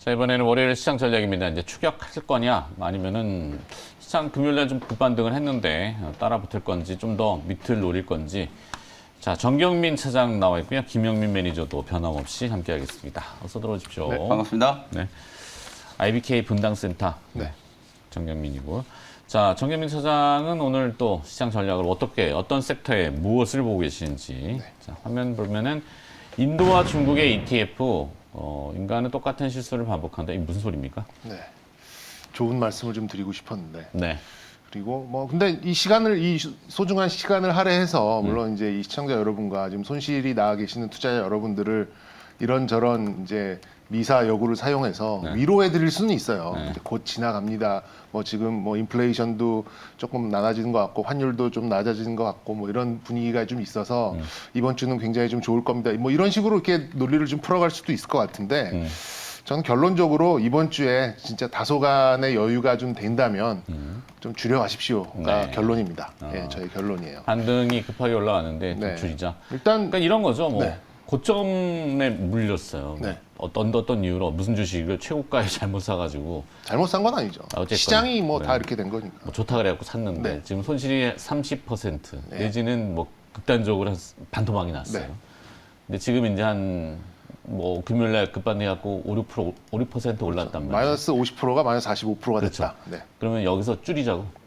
자, 이번에는 월요일 시장 전략입니다. 이제 추격할 거냐, 아니면은 시장 금요일날 좀 급반등을 했는데 따라 붙을 건지, 좀 더 밑을 노릴 건지. 자, 정경민 차장 나와 있고요. 김영민 매니저도 변함없이 함께하겠습니다. 어서 들어오십시오. 네, 반갑습니다. 네, IBK 분당센터 정경민이고. 자, 정경민 차장은 오늘 또 시장 전략을 어떤 섹터에 무엇을 보고 계시는지. 자, 화면 보면은 인도와 중국의 ETF, 인간은 똑같은 실수를 반복한다. 이게 무슨 소리입니까? 네. 좋은 말씀을 좀 드리고 싶었는데. 네. 그리고 근데 이 소중한 시간을 할애해서 물론 이제 이 시청자 여러분과 지금 손실이 나 계시는 투자자 여러분들을 이런저런 이제 미사 여구를 사용해서 위로해 드릴 수는 있어요. 이제 곧 지나갑니다. 지금 인플레이션도 조금 낮아지는 것 같고 환율도 좀 낮아지는 것 같고 이런 분위기가 좀 있어서 이번 주는 굉장히 좀 좋을 겁니다. 이런 식으로 이렇게 논리를 좀 풀어갈 수도 있을 것 같은데 저는 결론적으로 이번 주에 진짜 다소간의 여유가 좀 된다면 좀 줄여가십시오가 결론입니다. 예, 저의 결론이에요. 반등이 급하게 올라왔는데 좀 네. 줄이자. 일단 그러니까 이런 거죠. 네. 고점에 물렸어요. 네. 어떤 이유로 무슨 주식을 최고가에 잘못 사가지고 잘못 산 건 아니죠. 어쨌건, 시장이 다 네. 이렇게 된 거니까. 좋다 그래갖고 샀는데 지금 손실이 30% 내지는 극단적으로 반토막이 났어요. 근데 지금 이제 한 금요일날 급반해갖고 5% 올랐단 말이에요. 마이너스 50%가 마이너스 45%가 됐다. 네. 그러면 여기서 줄이자고.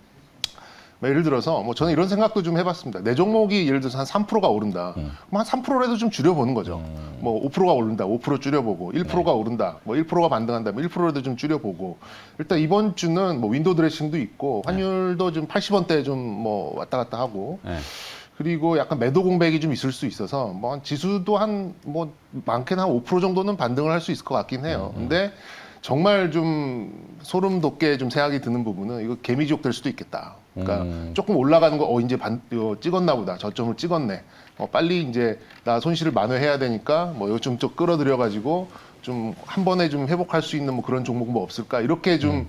예를 들어서 저는 이런 생각도 좀 해봤습니다. 내 종목이 예를 들어서 한 3%가 오른다. 그럼 한 3%라도 좀 줄여보는 거죠. 5%가 오른다, 5% 줄여보고, 1%가 오른다, 1%가 반등한다, 1%라도 좀 줄여보고. 일단 이번 주는 윈도우 드레싱도 있고 환율도 좀 80원대 좀 왔다 갔다 하고. 그리고 약간 매도 공백이 좀 있을 수 있어서 지수도 많게는 한 5% 정도는 반등을 할 수 있을 것 같긴 해요. 근데 정말 좀 소름 돋게 좀 생각이 드는 부분은 이거 개미지옥 될 수도 있겠다. 그러니까 조금 올라가는 거 이제 찍었나 보다. 저점을 찍었네. 빨리 이제 나 손실을 만회해야 되니까 이거 좀 끌어들여 가지고 좀 한 번에 좀 회복할 수 있는 그런 종목 없을까? 이렇게 좀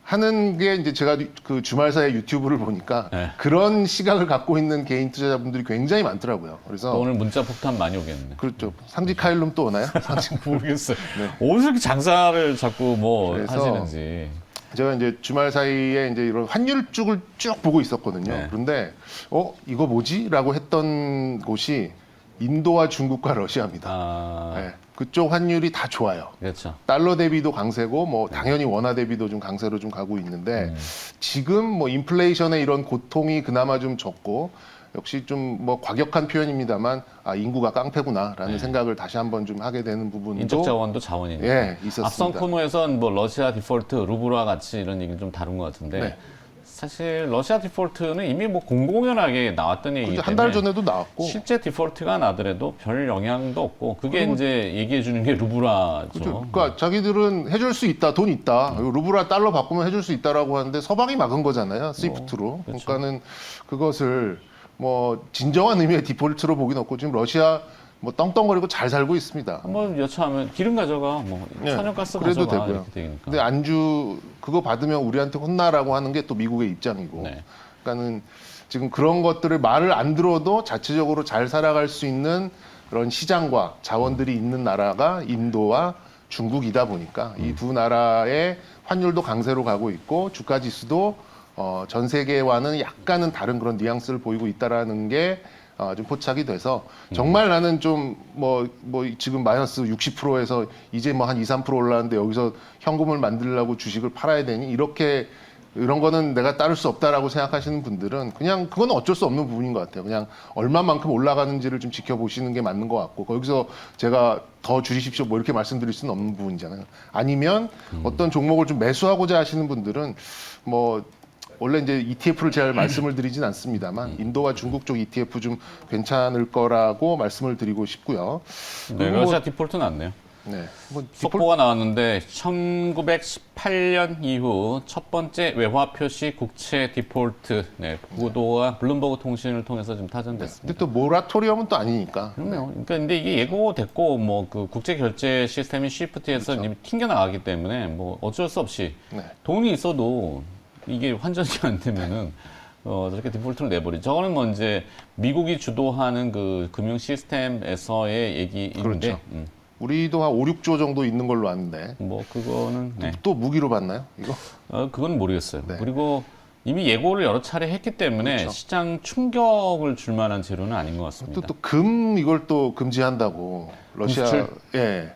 하는 게 이제 제가 그 주말 사이에 유튜브를 보니까 그런 시각을 갖고 있는 개인 투자자분들이 굉장히 많더라고요. 그래서 오늘 문자 폭탄 많이 오겠네. 그렇죠. 상직 카일룸 또 오나요? 모르겠어요. 어디서 이렇게 장사를 자꾸 그래서 하시는지. 제가 이제 주말 사이에 이제 이런 환율쭉을 쭉 보고 있었거든요. 그런데 이거 뭐지?라고 했던 곳이 인도와 중국과 러시아입니다. 그쪽 환율이 다 좋아요. 그렇죠. 달러 대비도 강세고 당연히 원화 대비도 좀 강세로 좀 가고 있는데 지금 인플레이션의 이런 고통이 그나마 좀 적고 역시 좀 과격한 표현입니다만 인구가 깡패구나라는 생각을 다시 한번 좀 하게 되는 부분도 인적 자원도 자원이니까. 있었습니다. 앞선 코너에선 러시아 디폴트, 루블과 같이 이런 얘기를 좀 다룬 것 같은데 사실 러시아 디폴트는 이미 공공연하게 나왔던 얘기이기 때문에 한 달 전에도 나왔고 실제 디폴트가 나더라도 별 영향도 없고 그게 이제 얘기해 주는 게 루블화죠. 그렇죠. 그러니까 자기들은 해줄 수 있다, 돈 있다. 루블화 달러 바꾸면 해줄 수 있다라고 하는데 서방이 막은 거잖아요, 스위프트로. 그렇죠. 그러니까는 그것을 진정한 의미의 디폴트로 보긴 없고 지금 러시아 떵떵거리고 잘 살고 있습니다. 한번 여차하면 기름 가져가, 천연가스 그래도 가져가 되고요. 이렇게 되니까. 근데 안주 그거 받으면 우리한테 혼나라고 하는 게 또 미국의 입장이고. 그러니까는 지금 그런 것들을 말을 안 들어도 자체적으로 잘 살아갈 수 있는 그런 시장과 자원들이 있는 나라가 인도와 중국이다 보니까 이 두 나라의 환율도 강세로 가고 있고 주가 지수도 전 세계와는 약간은 다른 그런 뉘앙스를 보이고 있다라는 게 좀 포착이 돼서 정말 나는 좀 지금 마이너스 60%에서 이제 한 2, 3% 올랐는데 여기서 현금을 만들려고 주식을 팔아야 되니 이런 거는 내가 따를 수 없다라고 생각하시는 분들은 그냥 그건 어쩔 수 없는 부분인 것 같아요. 그냥 얼마만큼 올라가는지를 좀 지켜보시는 게 맞는 것 같고 거기서 제가 더 줄이십시오 이렇게 말씀드릴 수는 없는 부분이잖아요. 아니면 어떤 종목을 좀 매수하고자 하시는 분들은 원래 이제 ETF를 잘 말씀을 드리진 않습니다만 인도와 중국 쪽 ETF 좀 괜찮을 거라고 말씀을 드리고 싶고요. 러시아 디폴트 났네요. 속보가 나왔는데 1918년 이후 첫 번째 외화 표시 국채 디폴트 보도가 블룸버그 통신을 통해서 좀 타전됐습니다. 근데 또 모라토리엄은 또 아니니까. 그럼요. 그러니까 근데 이게 예고됐고 그 국제 결제 시스템인 쉬프트에서 이미 튕겨 나가기 때문에 어쩔 수 없이 돈이 있어도 이게 환전이 안 되면은 저렇게 디폴트를 내버리죠. 저거는 이제 미국이 주도하는 그 금융 시스템에서의 얘기인데 그렇죠. 우리도 한 5, 6조 정도 있는 걸로 아는데 뭐 그거는 네. 또 무기로 받나요? 이거? 그건 모르겠어요. 네. 그리고 이미 예고를 여러 차례 했기 때문에 그렇죠. 시장 충격을 줄 만한 재료는 아닌 것 같습니다. 또 이걸 또 금지한다고 러시아 수출? 예.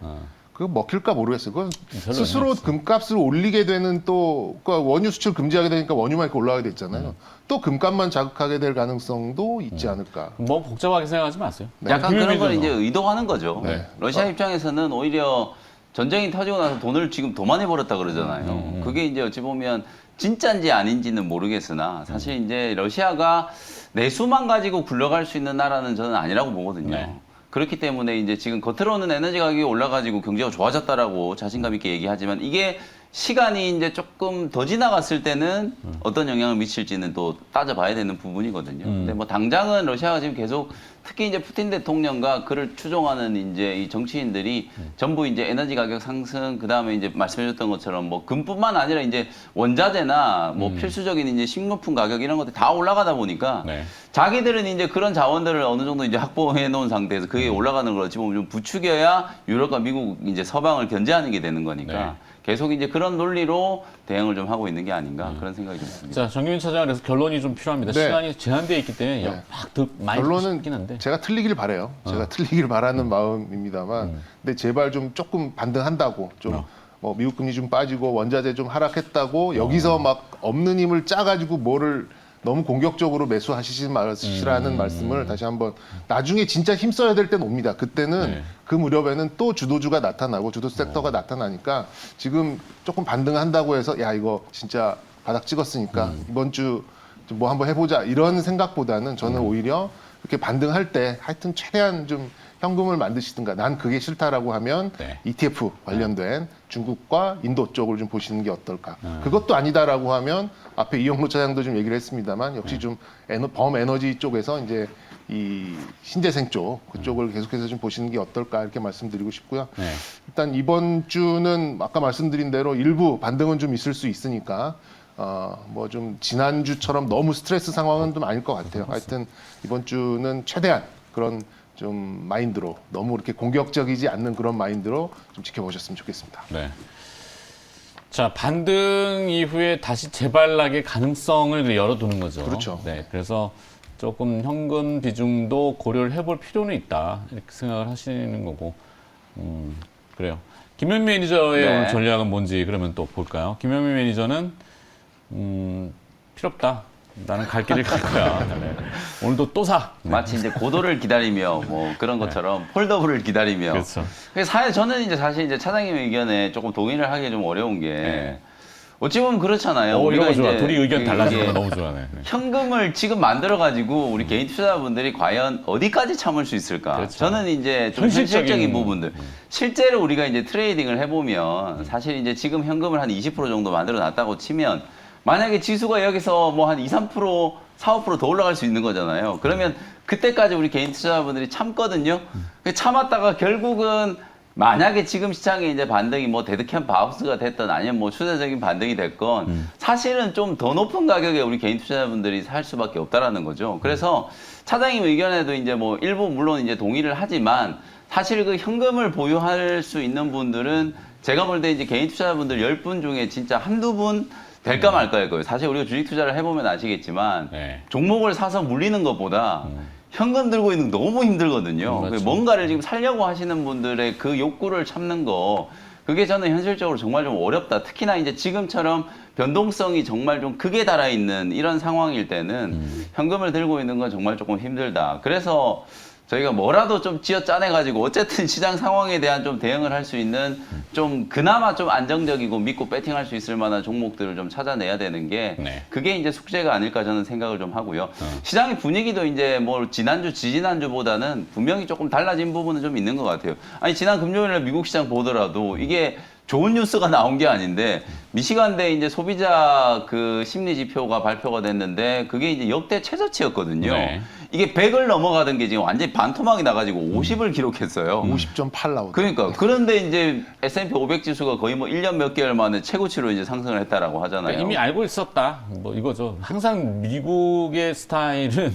그거 먹힐까 모르겠어요. 그건 별로 스스로 의미 없어요. 금값을 올리게 되는 또 그러니까 원유 수출 금지하게 되니까 원유만 이렇게 올라가게 됐잖아요. 또 금값만 자극하게 될 가능성도 있지 않을까. 뭐 복잡하게 생각하지 마세요. 약간 그런 걸 이제 김현민은 의도하는 거죠. 네. 러시아 입장에서는 오히려 전쟁이 터지고 나서 돈을 지금 더 많이 벌었다 그러잖아요. 그게 이제 어찌 보면 진짜인지 아닌지는 모르겠으나 사실 이제 러시아가 내수만 가지고 굴러갈 수 있는 나라는 저는 아니라고 보거든요. 네. 그렇기 때문에 이제 지금 겉으로는 에너지 가격이 올라가지고 경제가 좋아졌다라고 자신감 있게 얘기하지만 이게 시간이 이제 조금 더 지나갔을 때는 어떤 영향을 미칠지는 또 따져봐야 되는 부분이거든요. 근데 뭐 당장은 러시아가 지금 계속 특히 이제 푸틴 대통령과 그를 추종하는 이제 이 정치인들이 전부 이제 에너지 가격 상승, 그 다음에 이제 말씀해줬던 것처럼 뭐 금뿐만 아니라 이제 원자재나 뭐 필수적인 이제 식료품 가격 이런 것들이 다 올라가다 보니까 네. 자기들은 이제 그런 자원들을 어느 정도 이제 확보해 놓은 상태에서 그게 올라가는 걸 어찌 보면 좀 부추겨야 유럽과 미국 이제 서방을 견제하는 게 되는 거니까 네. 계속 이제 그런 논리로 대응을 좀 하고 있는 게 아닌가 그런 생각이 좀 듭니다. 자, 정규민 차장 그래서 결론이 좀 필요합니다. 네. 시간이 제한되어 있기 때문에 네. 많이 결론은 싶긴 한데. 제가 틀리길 바래요. 제가 틀리길 바라는 마음입니다만, 근데 제발 좀 조금 반등한다고 좀. 뭐 미국 금리 좀 빠지고 원자재 좀 하락했다고 여기서 막 없는 힘을 짜가지고 뭐를 너무 공격적으로 매수하시지 마시라는 말씀을 다시 한번 나중에 진짜 힘써야 될 때는 옵니다. 그때는 네. 그 무렵에는 또 주도주가 나타나고 주도 섹터가 나타나니까 지금 조금 반등한다고 해서 야 이거 진짜 바닥 찍었으니까 이번 주 뭐 한번 해보자 이런 생각보다는 저는 오히려 이렇게 반등할 때 하여튼 최대한 좀 현금을 만드시든가 난 그게 싫다라고 하면 네. ETF 관련된 중국과 인도 쪽을 좀 보시는 게 어떨까. 그것도 아니다라고 하면 앞에 이영로 차장도 좀 얘기를 했습니다만 역시 좀 범에너지 쪽에서 이제 이 신재생 쪽 그쪽을 계속해서 좀 보시는 게 어떨까 이렇게 말씀드리고 싶고요. 네. 일단 이번 주는 아까 말씀드린 대로 일부 반등은 좀 있을 수 있으니까 뭐 좀 지난주처럼 너무 스트레스 상황은 좀 아닐 것 같아요. 하여튼 이번 주는 최대한 그런 좀 마인드로 너무 이렇게 공격적이지 않는 그런 마인드로 좀 지켜보셨으면 좋겠습니다. 네. 자, 반등 이후에 다시 재발락의 가능성을 열어두는 거죠. 그렇죠. 네. 그래서 조금 현금 비중도 고려를 해볼 필요는 있다. 이렇게 생각을 하시는 거고. 그래요. 김현민 매니저의 네. 오늘 전략은 뭔지 그러면 또 볼까요? 김현민 매니저는 필요 없다. 나는 갈 길을 갈 거야. 네. 오늘도 또 사. 네. 마치 이제 고도를 기다리며 뭐 그런 것처럼 폴더블을 기다리며. 그렇죠. 그래서 저는 이제 사실 이제 차장님 의견에 조금 동의를 하기 좀 어려운 게 네. 어찌 보면 그렇잖아요. 이런 거 좋아. 이제 둘이 의견 달라지는 거 이게 너무 좋아하네. 네. 현금을 지금 만들어 가지고 우리 개인 투자자분들이 과연 어디까지 참을 수 있을까? 그렇죠. 저는 이제 좀 현실적인 현실적인 부분들. 실제로 우리가 이제 트레이딩을 해보면 사실 이제 지금 현금을 한 20% 정도 만들어 놨다고 치면 만약에 지수가 여기서 뭐 한 2, 3%, 4, 5%더 올라갈 수 있는 거잖아요. 그러면 그때까지 우리 개인 투자자분들이 참거든요. 참았다가 결국은 만약에 지금 시장에 이제 반등이 뭐 데드캠 바우스가 됐던 아니면 뭐 추세적인 반등이 됐건 사실은 좀 더 높은 가격에 우리 개인 투자자분들이 살 수밖에 없다라는 거죠. 그래서 차장님 의견에도 이제 뭐 일부 물론 이제 동의를 하지만 사실 그 현금을 보유할 수 있는 분들은 제가 볼 때 이제 개인 투자자분들 10분 중에 진짜 한두 분 될까 말까일 거예요. 사실 우리가 주식 투자를 해보면 아시겠지만 네. 종목을 사서 물리는 것보다 현금 들고 있는 거 너무 힘들거든요. 맞죠. 뭔가를 지금 살려고 하시는 분들의 그 욕구를 참는 거 그게 저는 현실적으로 정말 좀 어렵다. 특히나 이제 지금처럼 변동성이 정말 좀 크게 달아있는 이런 상황일 때는 현금을 들고 있는 건 정말 조금 힘들다. 그래서 저희가 뭐라도 좀 쥐어 짜내가지고 어쨌든 시장 상황에 대한 좀 대응을 할 수 있는 좀 그나마 좀 안정적이고 믿고 배팅할 수 있을 만한 종목들을 좀 찾아내야 되는 게 네. 그게 이제 숙제가 아닐까 저는 생각을 좀 하고요. 시장의 분위기도 이제 뭐 지난주, 지지난주보다는 분명히 조금 달라진 부분은 좀 있는 것 같아요. 아니 지난 금요일에 미국 시장 보더라도 이게 좋은 뉴스가 나온 게 아닌데 미시간대 이제 소비자 그 심리 지표가 발표가 됐는데 그게 이제 역대 최저치였거든요. 네. 이게 100을 넘어가던 게 지금 완전히 반토막이 나가지고 50을 기록했어요. 50.8 나오더라고요. 그러니까 그런데 이제 S&P 500 지수가 거의 뭐 1년 몇 개월 만에 최고치로 이제 상승을 했다라고 하잖아요. 그러니까 이미 알고 있었다. 뭐 이거죠. 항상 미국의 스타일은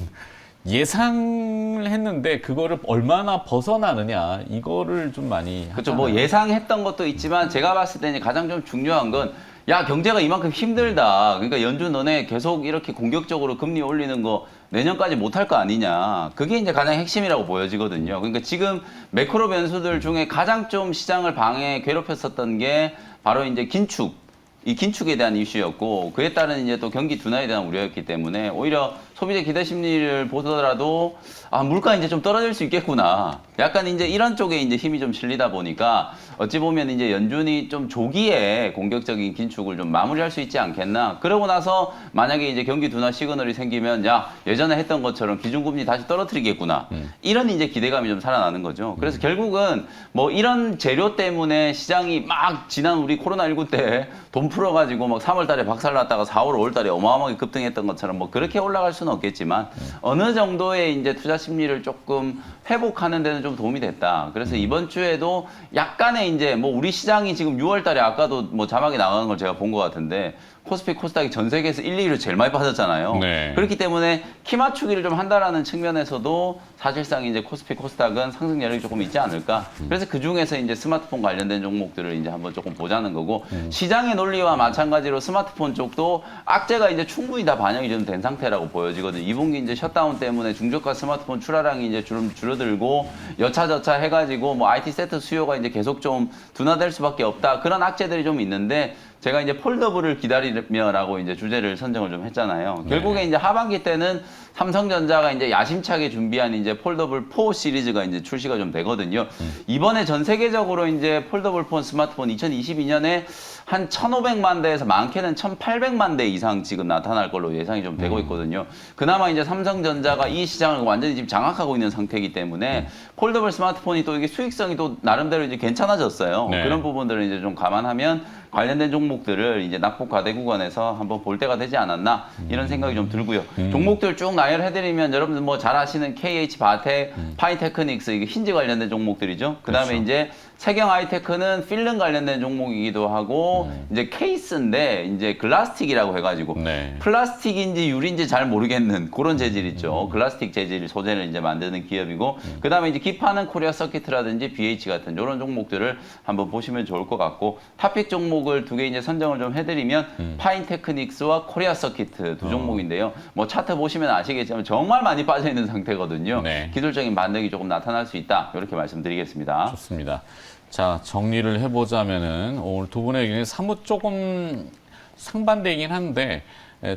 예상을 했는데 그거를 얼마나 벗어나느냐 이거를 좀 많이 그렇죠. 하잖아요. 뭐 예상했던 것도 있지만 제가 봤을 때는 가장 좀 중요한 건 야, 경제가 이만큼 힘들다. 그러니까 연준 너네 계속 이렇게 공격적으로 금리 올리는 거 내년까지 못할 거 아니냐. 그게 이제 가장 핵심이라고 보여지거든요. 그러니까 지금 매크로 변수들 중에 가장 좀 시장을 괴롭혔었던 게 바로 이제 긴축. 이 긴축에 대한 이슈였고 그에 따른 이제 또 경기 둔화에 대한 우려였기 때문에 오히려 소비자 기대 심리를 보더라도 아 물가 이제 좀 떨어질 수 있겠구나. 약간 이제 이런 쪽에 이제 힘이 좀 실리다 보니까 어찌 보면 이제 연준이 좀 조기에 공격적인 긴축을 좀 마무리할 수 있지 않겠나. 그러고 나서 만약에 이제 경기 둔화 시그널이 생기면 야 예전에 했던 것처럼 기준금리 다시 떨어뜨리겠구나. 이런 이제 기대감이 좀 살아나는 거죠. 그래서 결국은 뭐 이런 재료 때문에 시장이 막 지난 우리 코로나19 때 돈 풀어가지고 막 3월 달에 박살났다가 4월, 5월 달에 어마어마하게 급등했던 것처럼 뭐 그렇게 올라갈 수는 없겠지만 어느 정도의 이제 투자 심리를 조금 회복하는 데는 좀 도움이 됐다. 그래서 이번 주에도 약간의 이제 뭐 우리 시장이 지금 6월 달에 아까도 뭐 자막에 나가는 걸 제가 본 것 같은데 코스피 코스닥이 전 세계에서 1, 2위로 제일 많이 빠졌잖아요. 네. 그렇기 때문에 키 맞추기를 좀 한다라는 측면에서도 사실상 이제 코스피 코스닥은 상승 여력이 조금 있지 않을까. 그래서 그 중에서 이제 스마트폰 관련된 종목들을 이제 한번 조금 보자는 거고 시장의 논리와 마찬가지로 스마트폰 쪽도 악재가 이제 충분히 다 반영이 좀 된 상태라고 보여지거든요. 2분기 이제 셧다운 때문에 중저가 스마트폰 출하량이 이제 줄어들고 여차저차 해가지고 뭐 IT 세트 수요가 이제 계속 좀 둔화될 수밖에 없다. 그런 악재들이 좀 있는데 제가 이제 폴더블을 기다리며라고 이제 주제를 선정을 좀 했잖아요. 네. 결국에 이제 하반기 때는 삼성전자가 이제 야심차게 준비한 이제 폴더블 4 시리즈가 이제 출시가 좀 되거든요. 이번에 전 세계적으로 이제 폴더블 폰 스마트폰 2022년에 한 1,500만 대에서 많게는 1,800만 대 이상 지금 나타날 걸로 예상이 좀 되고 있거든요. 그나마 이제 삼성전자가 이 시장을 완전히 지금 장악하고 있는 상태이기 때문에 폴더블 스마트폰이 또 이게 수익성이 또 나름대로 이제 괜찮아졌어요. 네. 그런 부분들을 이제 좀 감안하면 관련된 종목들을 이제 낙폭 과대 구간에서 한번 볼 때가 되지 않았나 이런 생각이 좀 들고요. 종목들 쭉 나열해드리면 여러분들 뭐 잘 아시는 KH 바텍, 파이테크닉스 이게 힌지 관련된 종목들이죠. 그다음에 그렇죠. 이제 세경 하이테크는 필름 관련된 종목이기도 하고 이제 케이스인데 이제 글라스틱이라고 해가지고 네. 플라스틱인지 유리인지 잘 모르겠는 그런 재질 있죠. 글라스틱 재질 소재를 이제 만드는 기업이고 그다음에 이제 기파는 코리아 서킷이라든지 BH 같은 이런 종목들을 한번 보시면 좋을 것 같고 탑픽 종목을 두 개 이제 선정을 좀 해드리면 파인테크닉스와 코리아 서킷 두 종목인데요. 뭐 차트 보시면 아시겠지만 정말 많이 빠져 있는 상태거든요. 네. 기술적인 반등이 조금 나타날 수 있다. 이렇게 말씀드리겠습니다. 좋습니다. 자, 정리를 해보자면은 오늘 두 분의 의견이 사뭇 조금 상반되긴 한데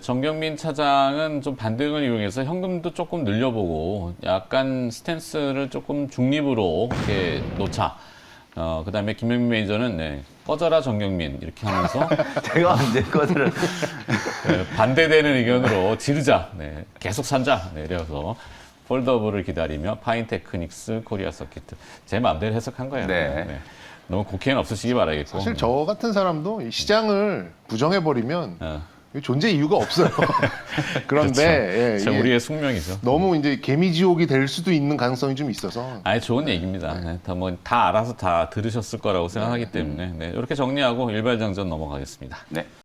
정경민 차장은 좀 반등을 이용해서 현금도 조금 늘려보고 약간 스탠스를 조금 중립으로 이렇게 놓자. 그다음에 김영민 매니저는 네, 꺼져라 정경민 이렇게 하면서 제가 언제 것을 반대되는 의견으로 지르자. 네, 계속 산자. 네, 이래서 폴더블을 기다리며 파인테크닉스, 코리아 서킷. 제 마음대로 해석한 거예요. 네. 너무 곡해는 없으시기 바라겠고. 사실 저 같은 사람도 이 시장을 부정해버리면 어. 존재 이유가 없어요. 그런데 예, 진짜 이게 우리의 숙명이죠. 너무 이제 개미지옥이 될 수도 있는 가능성이 좀 있어서 아니 좋은 얘기입니다. 네, 다 알아서 다 들으셨을 거라고 생각하기 때문에 네, 이렇게 정리하고 일발장전 넘어가겠습니다. 네.